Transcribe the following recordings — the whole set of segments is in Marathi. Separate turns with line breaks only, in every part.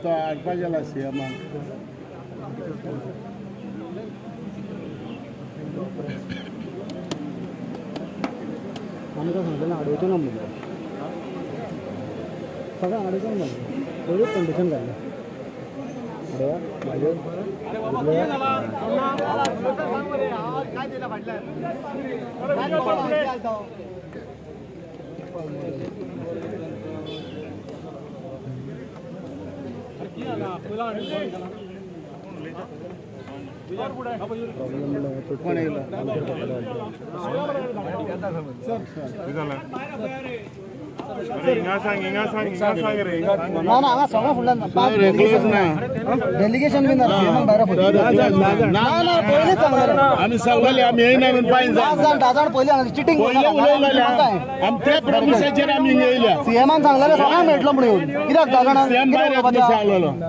तो आडपा गेला सीएमान आम्ही काय सांगितलं ना अडवतो ना मुलं सगळं अडवतो ना तेवढीच कंडिशन झालं डेलिगेशन आम्ही सगळे आम्ही येईना पहिले चिटिंग आम्ही येयल्या सीएमान सांगलेलं सगळ्यांना भेटलो म्हणून कित्याक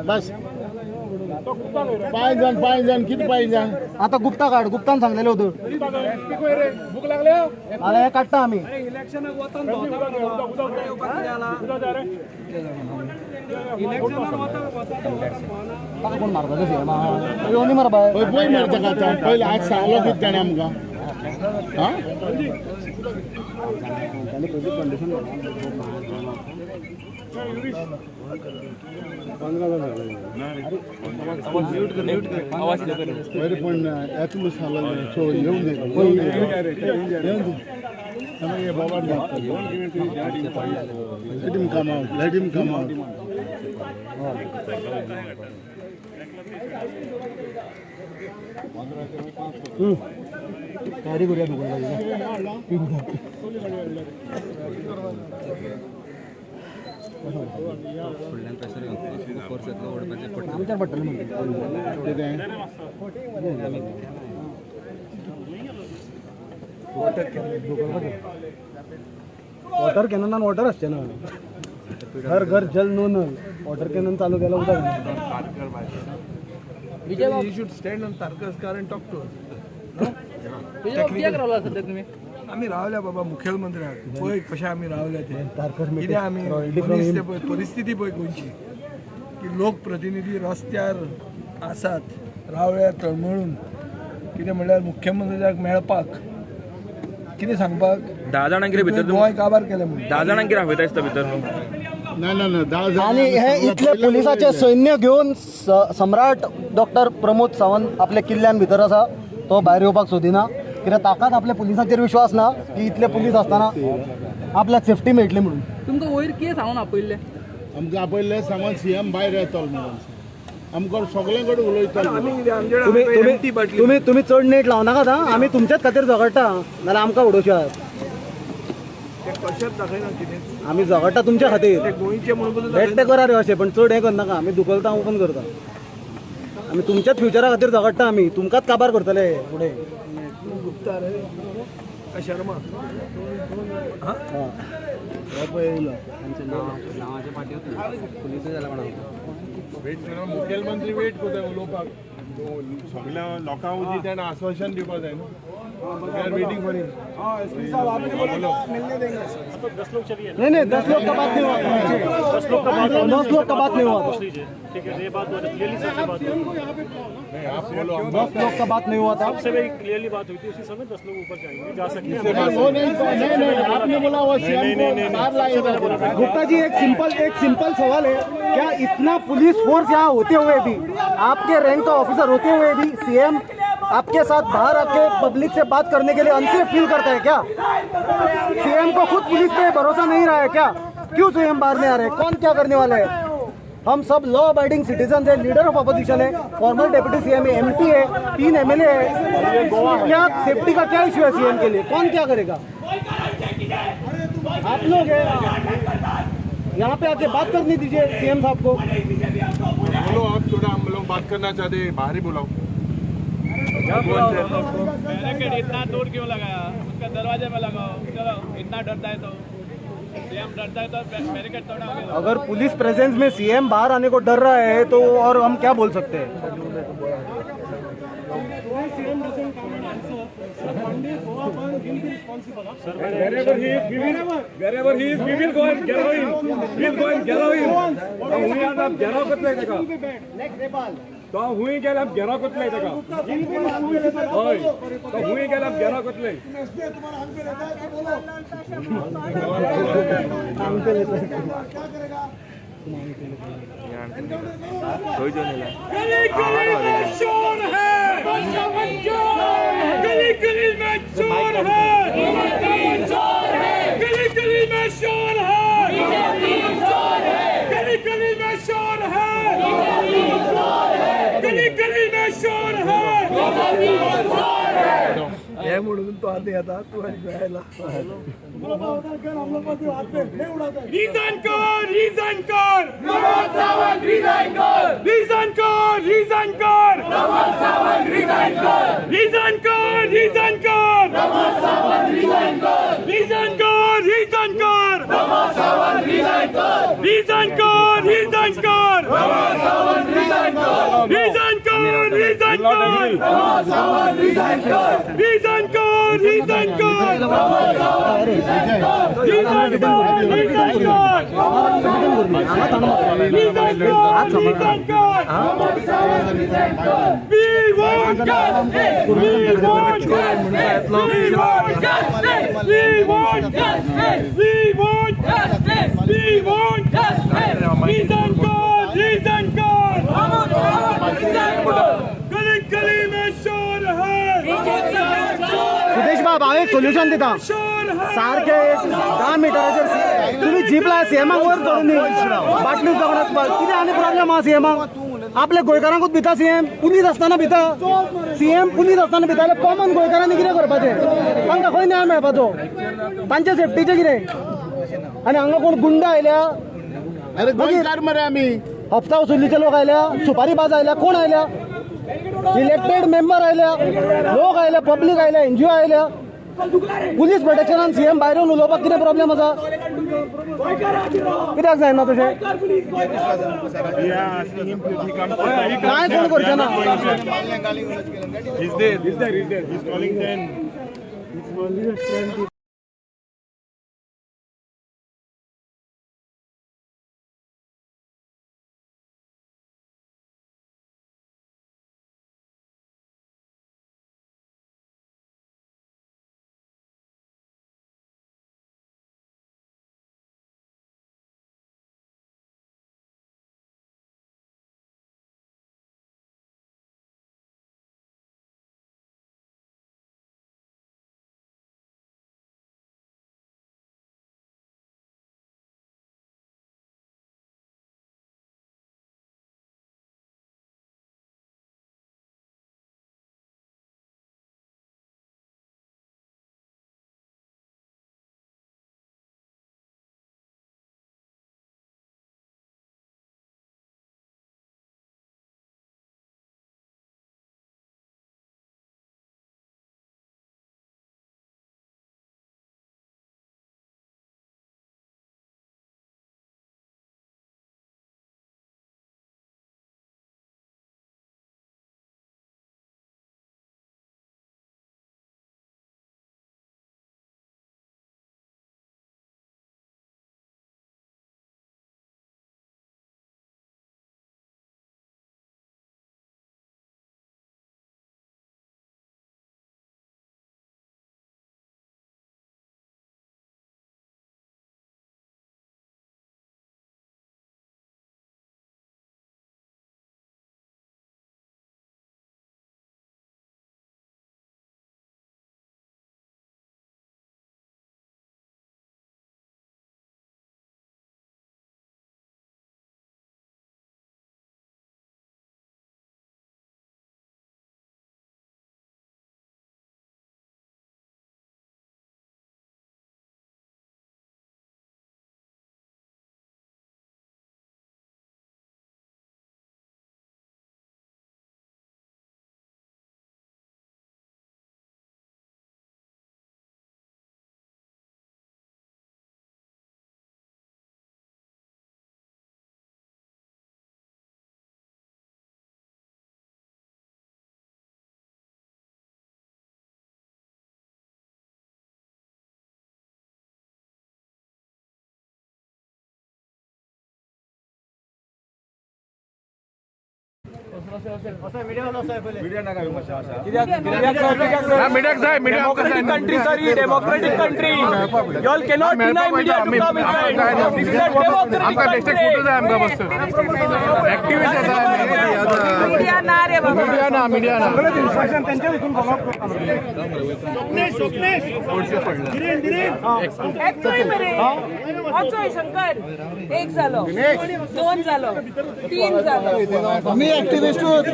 बस 5 जण किती 5 जण आता गुप्ता काढ गुप्तान सांगलेलं होतं भूक लागले अरे काढता आम्ही कोण मारता येवनी मारपा पय मारता का पहिले आज सांगलो की त्याने आमकां Let him come out. Carry करूया आमच्या पट्टल वॉटर कॅनन आणि वॉटर असते ना घर घर जल नोन वॉटर कॅनन चालू केलं होतं You should stand on Tarkaskar and talk to us. तुम्ही आम्ही रावल्या बाबा मुख्यमंत्री पळय कशा आम्ही रावल्या ते कितें आमी परिस्थिती पळय गोंयची की लोकप्रतिनिधी रस्त्यार आसात रावल्या तळमळून कितें म्हणल्यार मुख्यमंत्र्याक मेळपाक कितें सांगपाक 10 जाणांक भितर गोंय काबार केलें म्हणून 10 जाणांक रावयता दिसता भितर आणि हे इथले पोलिसाचे सैन्य घेऊन सम्राट डॉक्टर प्रमोद सावंत आपल्या किल्ल्यान भितर आसा तो भायर येवपाक सोदिना कित्याक ताकाच आपल्या पुलिसांचेर विश्वास ना की इतले पुलीस असताना आपल्याक सेफ्टी मेळटली म्हणून तुमकां वयर कितें सांगून आपयल्ले आमकां आपयल्ले सामान सीएम भायर येतलो म्हणून आमकां सगळे कडेन उलयतलो तुम्ही चड नेट लावनाकात आमी तुमच्याच खातीर झगडटा नाल्यार आमकां उडोवशात आमी झगडटा तुमच्या खातीर बेट्टे करा रे अशें पण चड हें करनाका आमी दुखलता ओपन करता आमी तुमच्याच फ्युचरा खातीर झगडटा आमी तुमकांच काबार करतले फुडें गुप्ता रे शर्मा मुखेलमंत्री वेट करता उलोवपाक सगळ्या लोकांक उदी तेणें आश्वासन दिवपाक जाय न्हू वेटिंग फॉर हिम एसपी साहब आपने बोला मिलने देंगे 10 लोग चलिए नहीं 10 लोग का बात नहीं हुआ 10 लोग का बात नहीं हुआ ठीक है ये बात क्लियरली सबसे बात नहीं आप बोलो 10 लोग का बात नहीं हुआ था सबसे भी क्लियरली बात हुई थी उसी समय 10 लोग ऊपर जाएंगे जा सकते हैं वो नहीं आपने बोला वो सीएम को बाहर लाएगा गुप्ता जी एक सिंपल सवाल है क्या इतना पुलिस फोर्स यहाँ होते हुए भी आपके रैंक का ऑफिसर होते हुए भी सीएम आपके साथ बाहर आके पब्लिक से बात करने के लिए अनसेफ फील करता है क्या सीएम को खुद पुलिस पे भरोसा नहीं रहा है क्या क्यों सीएम बाहर नहीं आ रहे कौन क्या करने वाला है हम सब लॉ अबाइडिंग सिटीजन है लीडर ऑफ अपोजिशन है फॉर्मर डेप्यूटी सीएम है एमपी है 3 एमएलए है क्या सेफ्टी का क्या इश्यू है सीएम के लिए कौन क्या करेगा आप लोग है यहाँ पे आके बात करनी दीजिए सीएम साहब को बोलो आप थोड़ा हम लोग बात करना चाहते हैं बाहर ही बुलाओ बैरिकेड इतना दूर क्यों लगाया उसका दरवाजे में लगाओ चलो इतना डरता है तो सीएम डरता है तो बैरिकेड तोड़ा अगर पुलिस प्रेजेंस में सीएम बाहर आने को डर रहा है तो और हम क्या बोल सकते हैं
Wherever he is, we will go and gather him. We will go and gather him. हुई आज आप घेराव करत नाही का? तो हुई गेल आप घेराव करत नाही का? होय. तो हुई गेल आप घेराव करत नाही.
कोई जो नहीं
गली गली में शोर है, गली गली में चोर है, गली गली में शोर है, गली गली में शोर है, गली गली में शोर है.
ये म्हणून तो आते आता तू आणि जायला
Resign कर, resign कर. प्रमोद सावंत resign कर. Resign कर, resign कर. प्रमोद सावंत resign कर. Resign कर, resign कर. प्रमोद सावंत resign कर. Resign कर, resign कर. प्रमोद सावंत resign कर. Resign कर, resign कर. प्रमोद सावंत resign कर. Resign कर, resign कर. प्रमोद सावंत resign कर. Resign कर, resign कर. प्रमोद सावंत resign कर. Resign कर, resign कर. We want justice. We want justice. We want justice. We want justice. We want justice. We want justice. Resign कर, resign कर. गली गली में शोर है.
सुदेश बाबा एक सोल्युशन देता सारखे 10 मीटराचेर तुम्ही जीपला सीएमांक वर चडून बाटली जगण्यात कितें आनी प्रॉब्लेम आहा सीएमांक आपले गोंयकारांकूच भिता सीएम पुलीस आसतना भिता सीएम पुलीस आसतना भिता जाल्यार कॉमन गोंयकारांनी कितें करपाचें तांकां खंय न्याय मेळपाचो तांचे सेफ्टीचें कितें आनी हांगा कोण गुंड आयल्या गोंयकार मरे आमी हप्ता वसुलीचे लोक आयल्या सुपारीबाज आयल्या कोण आयल्या इलेक्टेड मेंबर आयल्या लोक आयल्या पब्लीक आयल्या एनजीओ आयल्या पुलीस प्रोटेक्शनान सीएम भायर येवन उलोवपाक कितें प्रॉब्लेम आसा कित्याक जायना तशें कांय कोण करचें ना
He's there. He's calling 10.
Democratic country, sir. Democratic country. You all cannot deny media to come inside. This is a democratic country.
Media ना
वाचोय शंकर एक जालो दोन जालो तीन जालो
आम्ही ऍक्टिव्हिस्ट आहोत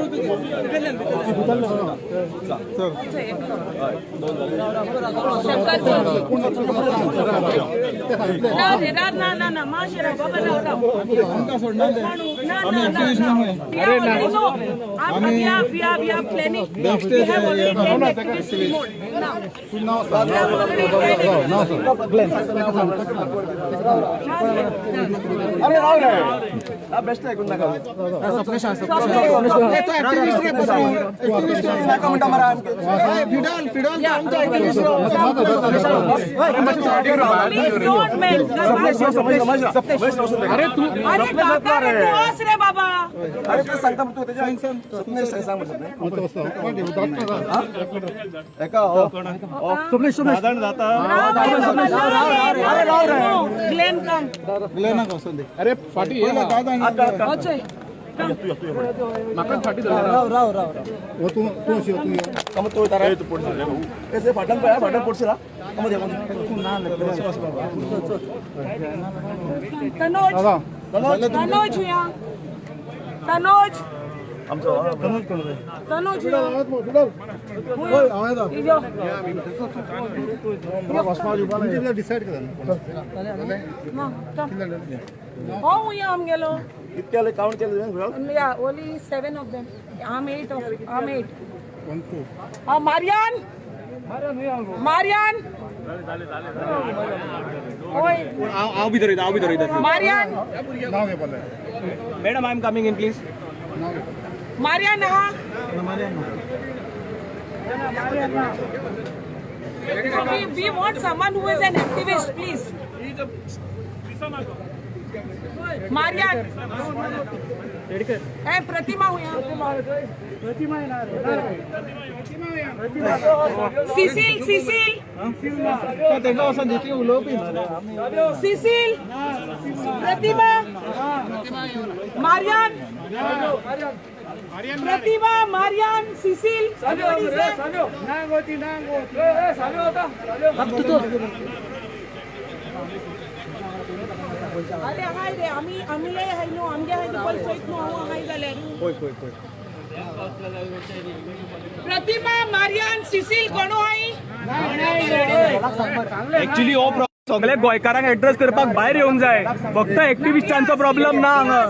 शंकर ना रे ना ना ना माशरा बाबा ना we are planning we have already taken activist mode now
अरे राव रे हा बेस्ट ऐकून नका स्वप्नेश तो ऍक्टिव्हिस्ट रे ऍक्टिव्हिस्ट नका म्हणता मला फिडल आमचा ऍक्टिव्हिस्ट अरे तू
अरे काका रे बॉस रे बाबा
अरे ते सांगता तू त्याच्या स्वप्नेश सांग म्हणत एका स्वप्नेश साधारण जाता
अरे राव रे ग्लेन कम
अरे फाटी ये ना
वाचोय
नाका फाटी राव वो तू कम तो तारा तो पडसे ऐसे फाटन पे फाटन पडसेला कम दे ना
तनोज हुया तनोज तनोज
डिसाइड करा
हो हुया हम गेलो
कितले काउंट केले
या only 7 of them I'm 8 Marianne ओए
आओ भी इधर
Marian
madam I am coming in please
Marian we want someone who is an activist please Marian Pratima हुआ Cecil Pratima Marian Pratima Marian Cecil अरे हाय रे आम्ही लय हाय नो आमगे हाय तो पॉल सोयत नो हाय जाले प्रतिमा मारियान Cecil कोणो हाय
एक्चुअली हो सगळे गोंयकारांक एड्रेस करपाक भायर येवंक जाय फक्त एक्टिविस्टांचो प्रॉब्लेम ना हांगा